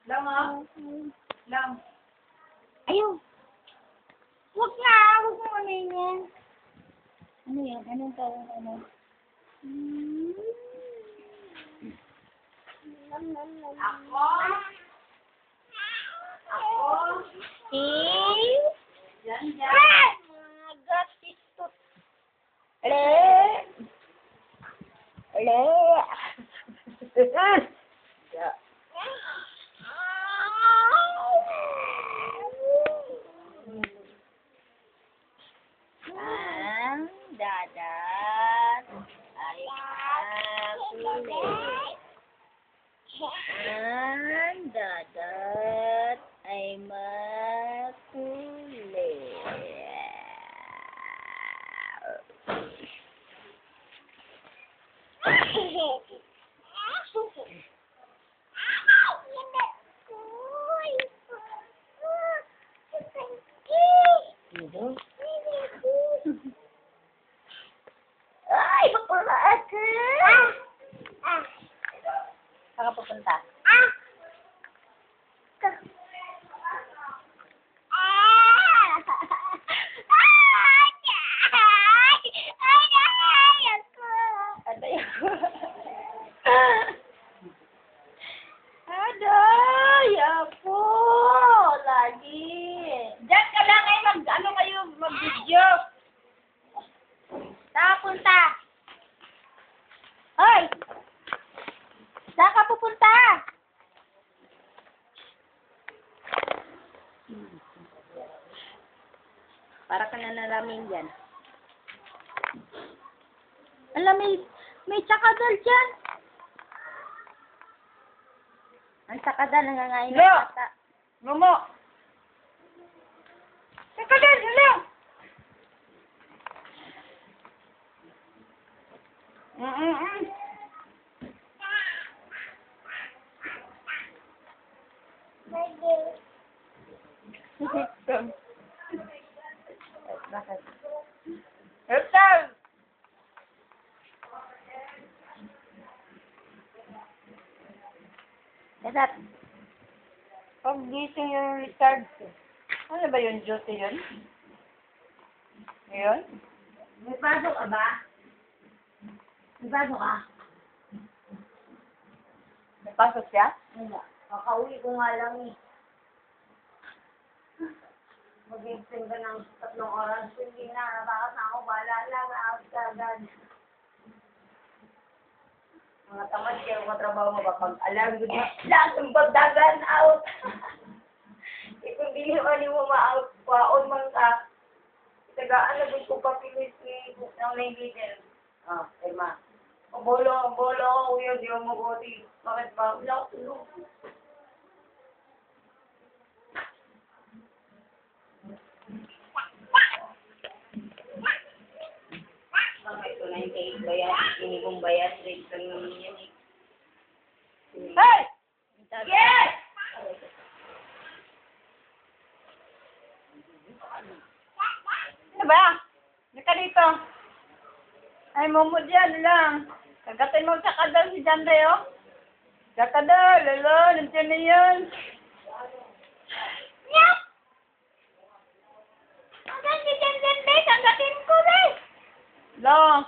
Lang ah. Lang. Ayaw. Huwag nga. Huwag mo ano yan. Ano yan? Anong tawag ano? Ako. Ako. Yan, yan. Gatito. Yeah. Ang dadat ay makulit. Ang dadat ay makulit. Ay, bakla ako! Saan ka pupunta? Aday, apo! Lagi! Diyan ka lang ay mag-video. Saan ka punta? Hoy! Saan ka pupunta? Para ka na nalaming dyan. Alam, may tsakadal dyan. Ang tsakadal, nangangain ng bata. Momo. Teka din, hello. Bakit? Hotel. Dadat. Pag gising yung Richard. Ano ba yun? Duty yun? Ngayon? May pasok ka ba? May pasok ka? May pasok siya? Wala. Kakauwi ko nga lang eh. Mag-extend ka ng 3 oras. Hindi na. Nabakas na ako. Bahala lang. Out ka agad. Mga tamad kayo katrabaho mo ba? Pag alam ko na, lahat ng pagdagan out. Kung di naman mo ma-out, paon man ka. Itagaan na gusto ko papilis ni ng naibigan. Ah, Emma. Ang bolo ako yun, di mo mabuti. Bakit ba? Wala ko tulog. Ito na yung 8 bayas, inibong bayas, rate lang naman yan eh. Hey! Yes! Ano ba? Naka dito. Ay, momo dyan lang. Kagatin mo sa kadal si Janday, oh. Sa kadal, lalo, nandiyan na yan. Nyap! Asan si Janday? Kagatin ko, eh! Lo.